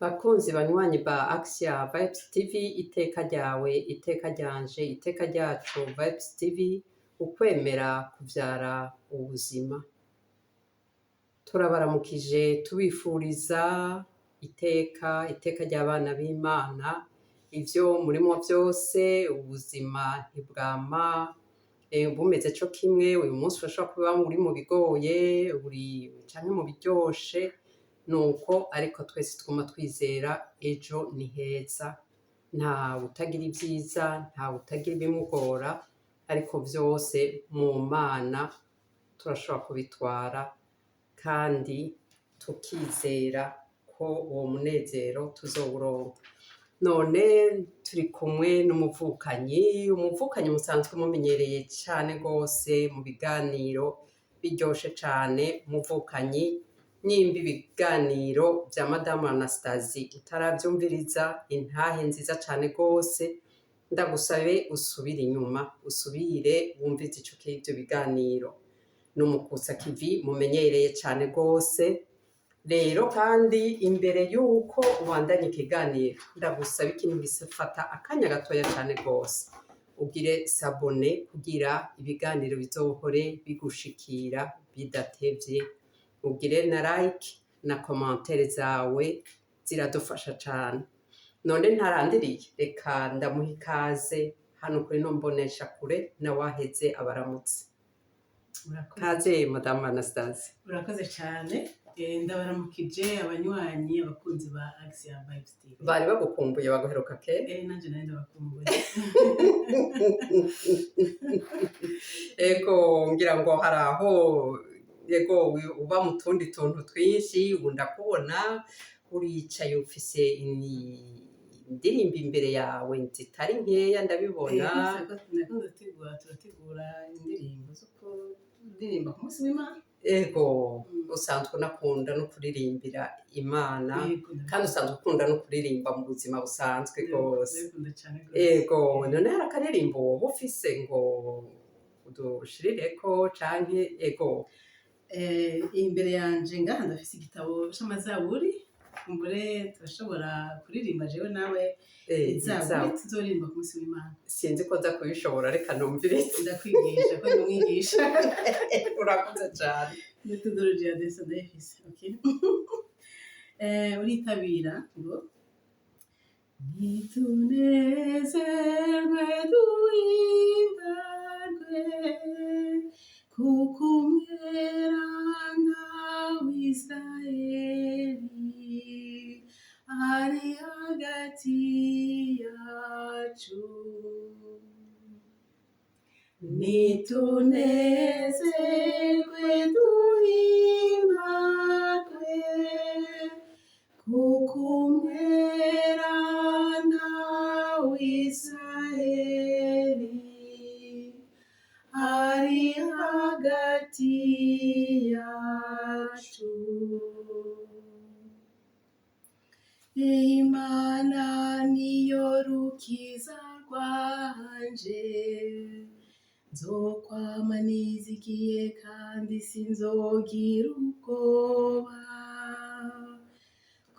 Bakunzi banywanyi ba Axia Vibes TV, iteka ryawe, iteka ryanje, iteka ryacu Vibes TV, ukwemera kuvyara ubuzima. Turabaramukije tubifuriza iteka ry'abana b'Imana, ivyo murimo vyose, ubuzima ntibwama bumeze co kimwe. Uyu munsi urashobora kuba uri mu bigoye, uri canke mu biryoshe, nuko ariko twese twuma twizera ejo ni heza. Nta utagira ivyiza, nta utagira ibimugora, ariko vyose mu Mana turashobora kubitwara kandi tukizera ko uwo munezero tuzowuronka. None turi kumwe n'umuvukanyi musanzwe mumenyereye cane gose mu biganiro biryoshe cane. Umuvukanyi, nyimba ibiganiro vya Madamu Anastasie utaravyumviriza, intahe nziza cane gose, ndagusabe usubire inyuma, usubire wumvize ico k'ivyo biganiro. N'umukutsa kivi mumenyereye cane gose. Rero kandi imbere yuko ubandanya ikiganiro, ndagusaba ikintu gifata akanya gatoya cane gose, ugire sabone kugira ibiganiro bizohore bigushikira bidatevye, ugire na like na commentaire zawe ziradufasha cane. None ntarandiriye, reka ndamuha ikaze hano kuri no mbonesha kure, nawaheze abaramutse. Kaze Madamu Anastasie. Urakoze cyane. Ndabaramukije abanywanyi, abakunzi ba Axia Vibes TV. Bari bagukumbuye baguheruka kera? Nanje nari ndabakumbuye. Ego ngira ngo haraho ego uba mu tundi tuntu twinshi, ubu ndakubona uricaye ufise indirimbo imbere yawe zitari nkeya ndabibona. Turategura indirimbo zo kuririmba ku munsi w'Imana. Ego usanzwe unakunda no kuririmbira Imana, kandi usanzwe ukunda no kuririmba mu buzima busanzwe rwose. Ego none hari akaririmbo wowe ufise ngo udushirireko canke? Ego imbere yanje ngaha ndafise igitabo c'amazaburi, kumbure turashobora kuririmba jewe nawe izaburi tuzoririmba ku munsi w'Imana. Sinzi ko nza kubishobora, reka numvirize. Ndakwigisha ko ndumwigisha. Urakoze cane. Methodology desa ndayifise. Okay. Uritabira ngo nitunezerwe duhimbarwe kuko umweranda w'Isirayeli ari hagati yacu. Nitunezerwe duhimbarwe kuko umweranda w'Isirayeli ari hagati yacu. Imana niyo rukiza rwanje, nzokwama nizigiye kandi sinzogira ubwoba,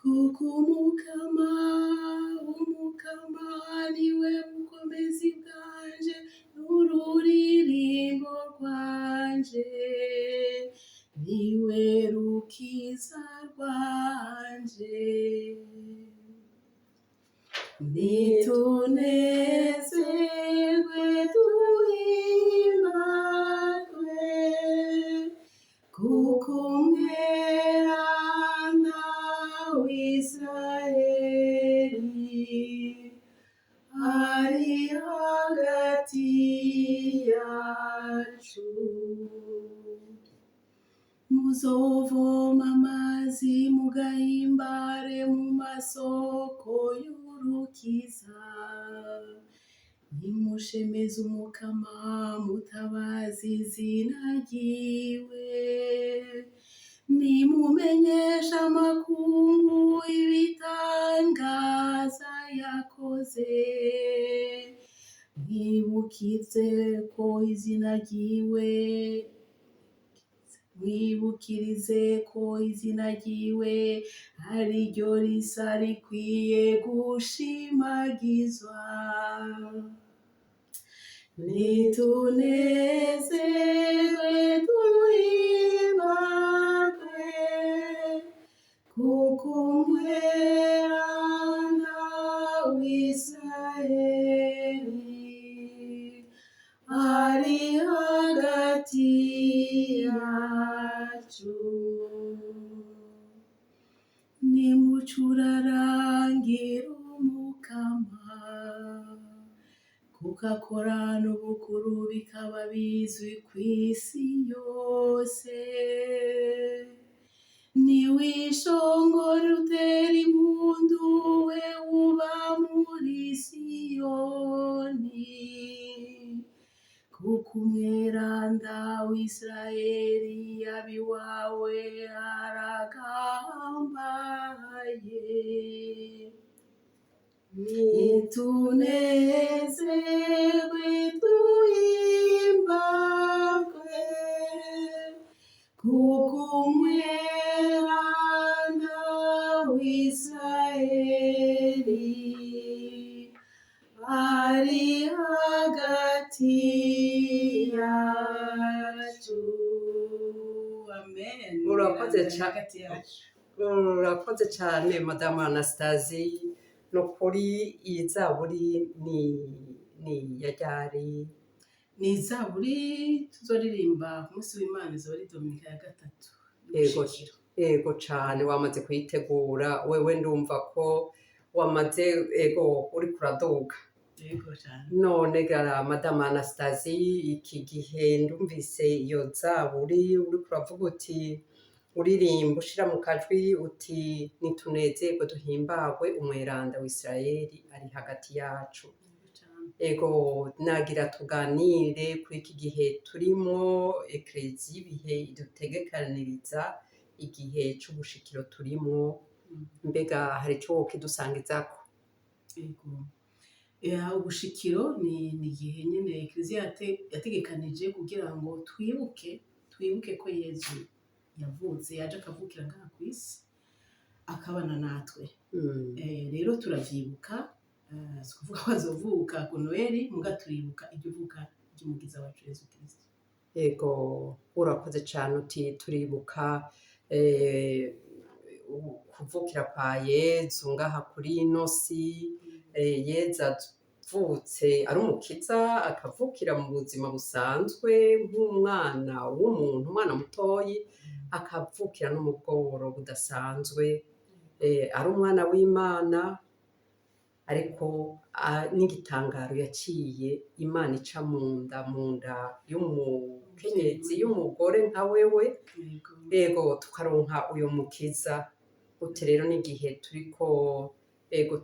kuko umukama niwe bukomezi bwanje n'ururirimbo rwanje, niwe rukiza rwanje. Nitunezerwe duhimbarwe kuko umweranda w'Isirayeli ari hagati yacu. Muzovoma amazi mugahimbare mu masoko y'urukiza, nimushemeze umukama mutabaza izina ryiwe, nimumenyesha amakungu ibitangaza yakoze, mwibukize ko izina ryiwe mwibukirize ko izina ryiwe ari ryo risa rikwiye gushimagizwa. Nitunezerwe duhimbagwe, kuko umweranda w'Isirayeli ari hagati yacu. Nimucurarangire Umukama, kuko akorana ubukuru bikaba bizwi kw'isi yose. Niwishongore utere impundu, we uba muri Siyoni, kuko umweranda w'Isirayeli abiwawe aragambaye. Nitunezerwe duhimbagwe, kuko umweranda w'Isirayeli ari hagati yacu. Amen. Urakoze cyane Madame Anastasie. No kuri iyi zaburi ni yajyari ni zaburi tuzoririmba ku munsi w'Imana, izoba ari Dominika ya 3. Ego cyane wamaze kuyitegura wewe, ndumva ko wamaze uri kuraduga. Ego cyane. None gara Madame Anastasie, iki gihe ndumvise iyo zaburi uri kuravuga uti uririmba ushira mu kajwi uti nitunezerwe duhimbagwe, umweranda w'Isirayeli ari hagati yacu. Ego nagira tuganire kuri iki gihe turimo eklezia, ibihe dutegekaniriza igihe c'ubushikiro turimo, mbega hari ico wokidusangizako? Ego ubushikiro ni igihe nyene eklezia yategekanije kugira ngo twibuke ko Yezu yavutse, yaje akavukira ngaha kw'isi akabana natwe. Rero turavyibuka, si kuvuga ko azovuka ku Noheli, muga turibuka ivuka ry'umukiza wacu Yezu Kristo. Ego urakoze cyane uti turibuka kuvukira kwa Yezu ngaha kuri ino si. Yezu avutse ari umukiza, akavukira mu buzima busanzwe nk'umwana w'umuntu, umwana mutoyi, akavukira no mu bworo budasanzwe, ari umwana w'Imana. Ariko n'igitangaro yaciye Imana ica mu nda y'umukenyezi, y'umugore nka wewe. Ego tukaronka uyo mukiza. Uti rero n'igihe turiko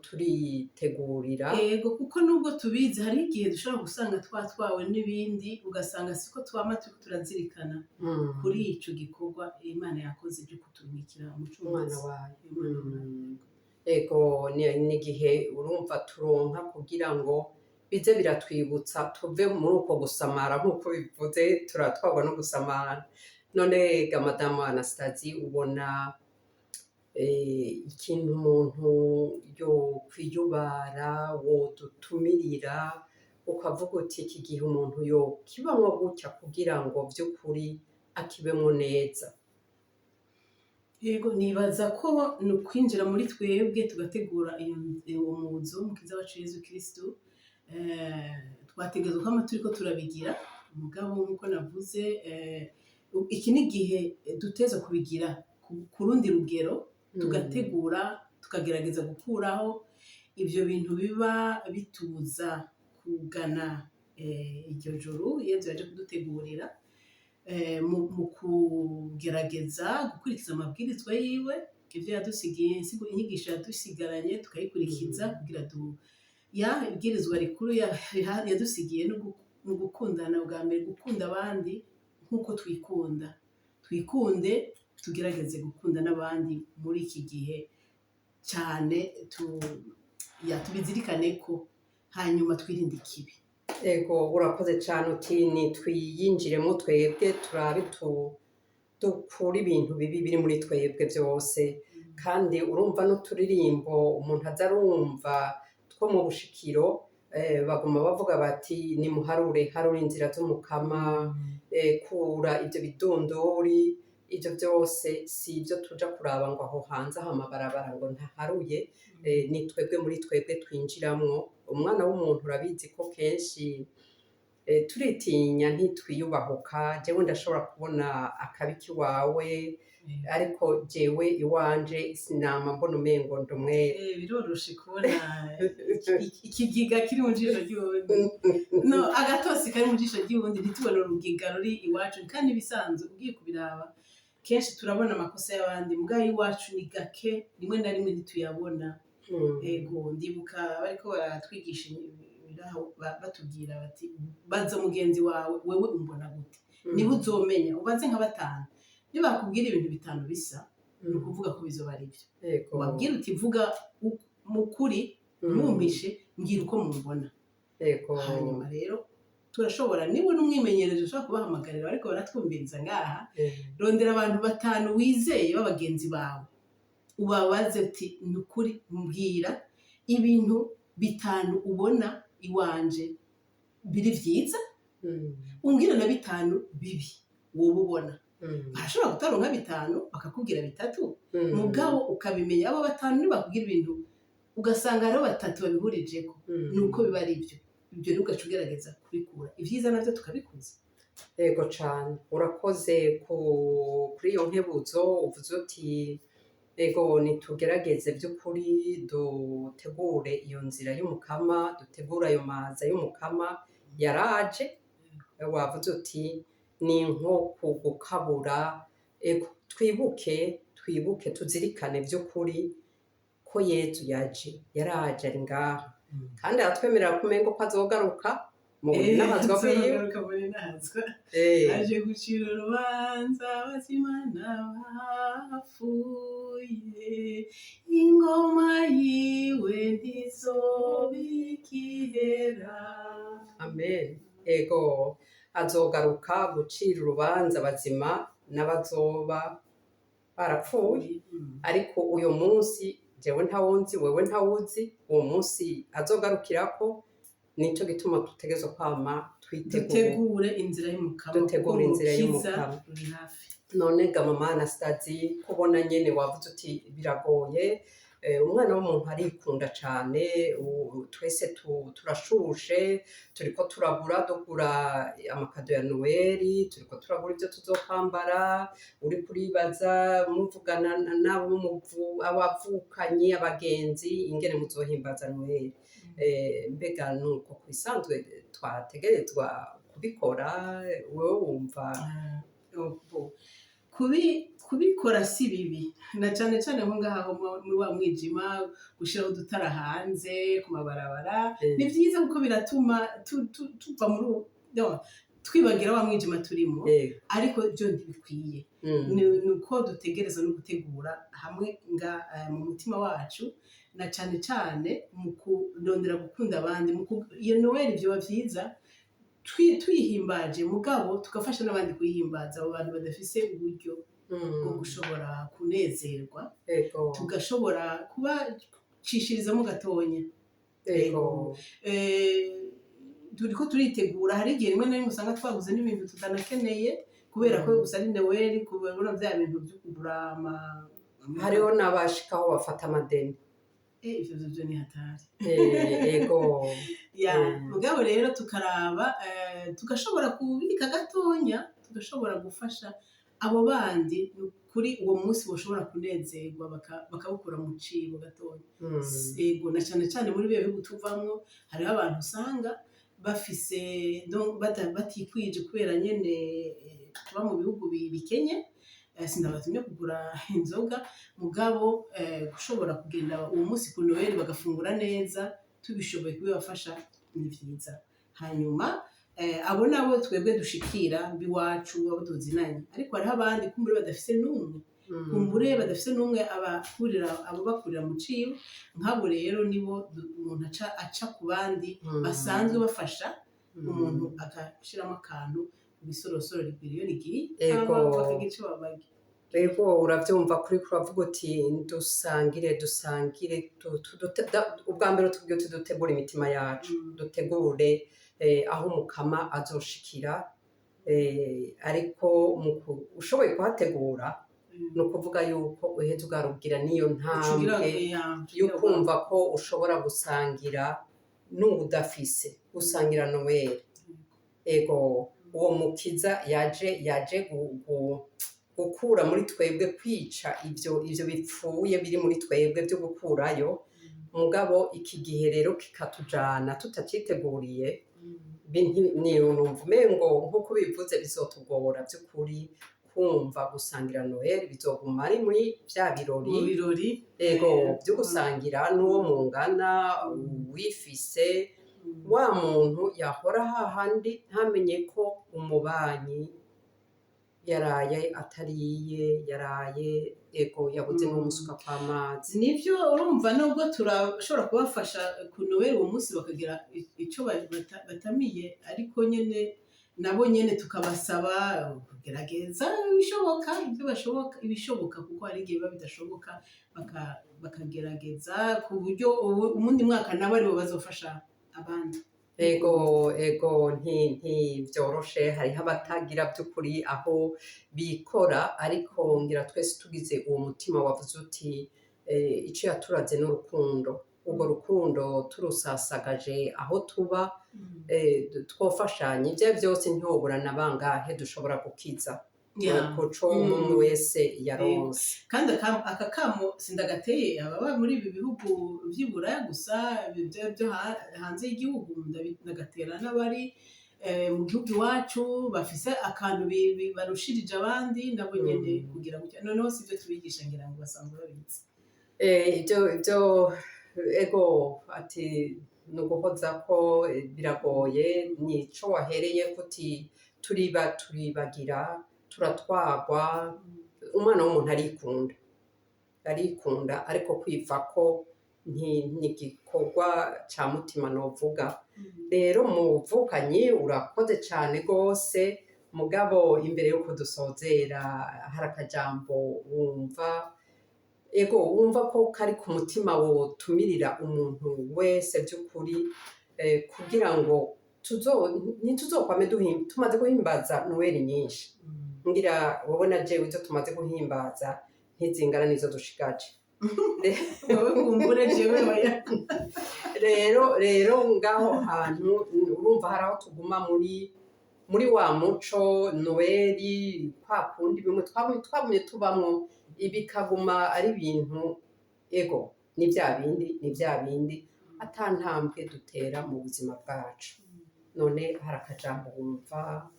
turitegurira. Ego kuko nubwo tubizi, hari igihe dushobora gusanga twatwawe n'ibindi, ugasanga siko twama turiko turazirikana kuri ico gikorwa Imana yakoze cyo kuturumikira umwana wayo. Ego n'igihe urumva turonka kugira ngo bize biratwibutsa tuve muri uko gusamara, nk'uko bivuze turatwagwa no gusamara. None ga Madame Anastasie, ubona ikintu umuntu yo kwiyubara wodutumirira ukavuga uti iki gihe umuntu yo kibamwo gutya kugira ngo vy'ukuri akibemwo neza? Yego nibaza ko ni ukwinjira muri twebwe tugategura uwo muzo w'umukiza wacu Yezu Kristo. Twategerezwa kwama turiko turabigira, umugabo nk'uko navuze, iki ni igihe duteza kubigira ku rundi rugero, tugategura tukagerageza gukuraho ivyo bintu biba bituza kugana iryo joro Yezu yaje kudutegurira, mu kugerageza gukurikiza amabwirizwa yiwe, ivyo yadusigiye, inyigisho yadusigaranye tukayikurikiza kugira ibwirizwa rikuru yadusigiye no gukundana. Bwa mbere gukunda abandi nk'uko twikunde, tugerageze gukunda n'abandi muri iki gihe cyane, tubizirikane ko hanyuma twirinde ikibi. Ego urakoze cyane uti ni twiyinjiremo twebwe turabe dukura ibintu bibi biri muri twebwe byose, kandi urumva n'uturirimbo umuntu aza arumva two mu bushikiro, baguma bavuga bati nimuharure harura inzira z'umukama, kura ibyo bidondori, ibyo byose si ibyo tuja kuraba ngo aho hanze aho amabarabara ngo ntaharuye, ni twebwe muri twebwe twinjiramwo. Umwana w'umuntu urabizi ko kenshi turitinya ntitwiyubahuka. Jewe ndashobora kubona akabi k'iwawe, ariko jewe iwanje sinama mbona umengo ndi umwere. Biroroshe kubona ikigiga kiri mu jisho ry'uwundi, no agatosi kari mu jisho ry'uwundi ntitubone urugiga ruri iwacu, kandi bisanzwe ugiye kubiraba kenshi turabona amakosa y'abandi, mugabo iwacu ni gake, rimwe na rimwe ntituyabona. Ego ndibuka bariko baratwigisha batubwira bati baza mugenzi wawe wewe umbona gute, niba uzomenya ubaze nka batanu, niba bakubwira ibintu bitanu bisa ni ukuvuga ko bizoba ari byo. Wabwira uti vuga mukuri mwumpishe, mbwira uko mumbona. Hanyuma rero turashobora, niba n'umwimenyerezo ushobora kubahamagarira ariko baratwumviriza ngaha, rondera abantu batanu wizeye b'abagenzi bawe, ubabaze uti ni ukuri mbwira ibintu bitanu ubona iwanje biri vyiza, umbwira na bitanu bibi wowe ubona. Barashobora gutaronka bitanu bakakubwira bitatu, mugabo ukabimenya abo batanu nibakubwira ibintu ugasanga hariho batatu babihurijeko, nuko biba ari byo. Ibyo rero ugaca ugerageza kubikura, ivyiza navyo tukabikuza. Yego cane, urakoze kuri iyo nkebuzo. Uvuze uti ego nitugerageze by'ukuri dutegure iyo nzira y'umukama, dutegure ayo maza y'umukama yaraje. Wavuze uti ni nko kugukabura. Ego twibuke tuzirikane by'ukuri ko Yezu yaraje ari ngaha, kandi aratwemerera kumengo ko azogaruka mu binahazwa bwiwe, aje gucira urubanza abazima n'abapfuye, ingoma yiwe ntizobigihera. Amen. Ego azogaruka gucira urubanza abazima n'abazoba barapfuye, ariko uyo munsi jewe ntawunzi, wewe ntawuzi uwo munsi azogarukirako. Nico gituma dutegerezwa kwama dutegure inzira y'umukama. None ga mama Anastazi, kubona nyene wavuze uti biragoye, umwana w'umuntu arikunda cane, twese turashushe, turiko dugura amakado ya Noeli, turiko turagura ivyo tuzokwambara, uri kuribaza muvugana abavukanye, abagenzi, ingene muzohimbaza Noeli. Mbega nuko kubisanzwe twategerezwa kubikora, wewe wumva? Kubikora si bibi, na cane cane nko ngaho muri wa mwijima, gushiraho udutara hanze ku mabarabara ni vyiza, kuko biratuma tuva muri twibagira wa mwijima turimo, ariko byo ntibikwiye. Nuko dutegereza no gutegura hamwe mu mutima wacu, na cane cane mu kurondera gukunda abandi. Iyo Noel byo bavyiza twihimbaje, mugabo tugafasha n'abandi kuyihimbaza, abo bantu badafise uburyo bwo gushobora kunezerwa, tugashobora kubacishirizamu gatonya. Turiko turitegura, hari igihe rimwe na rimwe usanga twaguze n'ibintu tutanakeneye kubera ko gusa ari Noel, kubera bya bintu byo kugura hariho n'abashikaho bafata amadeni. Ivyo ni hatari. Ego mugabo rero tukaraba, tugashobora kubika gatonya, tugashobora gufasha abo bandi kuri uwo munsi bashobora kunezerwa, bakabukura mu cibo gatonya. Ego na cane cane muri bihe bihugu tuvamwo, hariho abantu usanga bafise batikwije kubera nyene tuba mu bihugu bikenye. Sinabatumye kugura inzoga, mugabo gushobora kugenda uwo munsi ku Noel bagafungura neza, tubishoboye kubibafasha ni vyiza. Hanyuma abo nabo twebwe dushikira biwacu, abo tuzinanye, ariko hariho abandi kumbure badafise n'umwe, badafise n'umwe abo bakurira mu cibo. Nk'abo rero nibo umuntu aca ku bandi basanzwe bafasha, umuntu agashiramo akantu ibisorosoro miliyoni igiye ego bakagira ico babagira. ego uravyumva kuri kuravuga uti dusangire ubwa mbere tubwiye uti dutegure imitima yacu dutegure aho umukama azoshikira ariko ushoboye kuhategura ni ukuvuga yuko uheze ugarubwira n'iyo ntambwe y'ukumva ko ushobora gusangira n'udafise gusangira Noel ego uwo mukiza yaje gukura muri twebwe kwica ivyo bipfuye biri muri twebwe byo gukurayo mugabo iki gihe rero kikatujana tutaciteguriye numva umengo nk'uko bivuze bizotugora by'ukuri kumva gusangira Noel bizoguma ari muri vya birori ego byo gusangira n'uwo mungana wifise wa muntu yahora hahandi ntamenye ko umubanyi yaraye atariye yaraye ego yabuze n'umusuka kw'amazi. Nivyo urumva nubwo turashobora kubafasha ku Noel uwo munsi bakagira ico batamiye ariko nyene nabo nyene tukabasaba kugerageza ibishoboka kuko hari igihe biba bidashoboka bakagerageza ku buryo umundi mwaka nabo aribo bazofasha abandi. Ego ntivyoroshe hariho abatagira by'ukuri aho bikora ariko ngira twese tugize uwo mutima wavuze uti ico yaturaze n'urukundo urwo rukundo turusasagaje aho tuba twofashanya ivyo byose ntihobura na bangahe dushobora gukiza kuco umwe wese yaronse kandi aka kamo sindagateye ababa muri ibi bihugu vy'Iburaya gusa byo hanze y'igihugu ndagatera n'abari mu gihugu iwacu bafise akantu barushirije abandi nabo nyene kugira ngo noneho sivyo tubigisha ngira ngo basanzwe babizi ibyo ego ati nuguhoza ko biragoye nico wahereye kuti turibagira turatwagwa umwana w'umuntu arikunda ariko kwiva ko ntigikorwa ca mutima novuga rero muvukanyi urakoze cane gose mugabo imbere yuko dusozera hari akajambo wumva ko kari ku mutima wotumirira umuntu wese by'ukuri kugira ngo ntituzokwame tumaze guhimbaza Noel nyinshi ngira wowe na jewe izo tumaze guhimbaza ntizingana nizo dushigaje rero ngaho hantu urumva hari aho tuguma muri wa muco Noel kwa kundi bimwe twagumye tubamwo bikaguma ari ibintu ego ni bya bindi ata ntambwe dutera mu buzima bwacu none hari akajambo wumva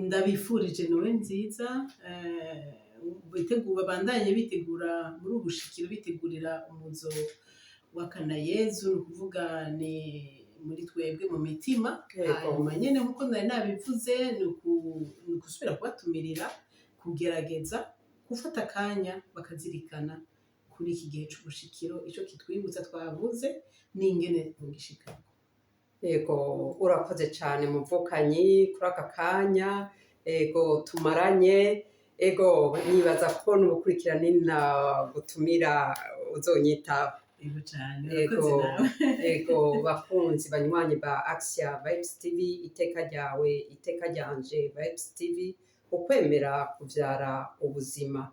ndabifurije Noel nziza babandanye bitegura muri ubushikiro bitegurira umuzo wakana Yezu ni ukuvuga ni muri twebwe mu mitima hanyuma nyene nkuko nari nabivuze ni ukusubira kubatumirira kugerageza gufata akanya bakazirikana kuri iki gihe c'ubushikiro ico kitwibutsa twavuze n'ingene tugishikako. Ego urakoze cyane muvukanyi kuri aka kanya ego tumaranye ego nibaza ko n'ubukurikirane na gutumira uzonyitaba ego bakunzi banywanyi ba Axia Vibes TV iteka ryawe iteka ryanje Vibes TV ukwemera kuvyara ubuzima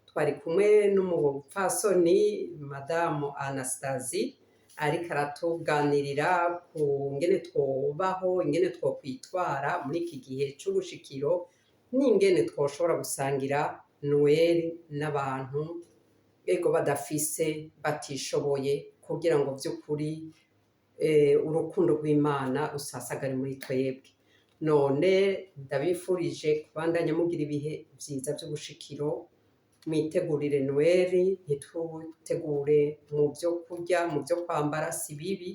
twari kumwe n'umupfasoni Madamu Anastasie ariko aratuganirira ku ngene twobaho ingene twokwitwara muri iki gihe c'ubushikiro n'ingene twoshobora gusangira Noel n'abantu ego badafise batishoboye kugira ngo vy'ukuri urukundo rw'Imana rusasagare muri twebwe none ndabifurije kubandanya mugira ibihe vyiza vy'ubushikiro mwitegurire Noel ntitutegure mu byo kurya mu byo kwambara si bibi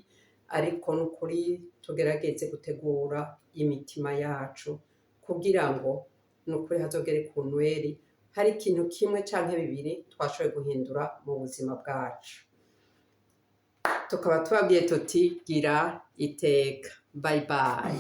ariko n'ukuri tugerageze gutegura imitima yacu kugira ngo n'ukuri hazogere ku Noel hari ikintu kimwe canke bibiri twashoboye guhindura mu buzima bwacu tukaba tubabwiye tuti gira iteka bye bye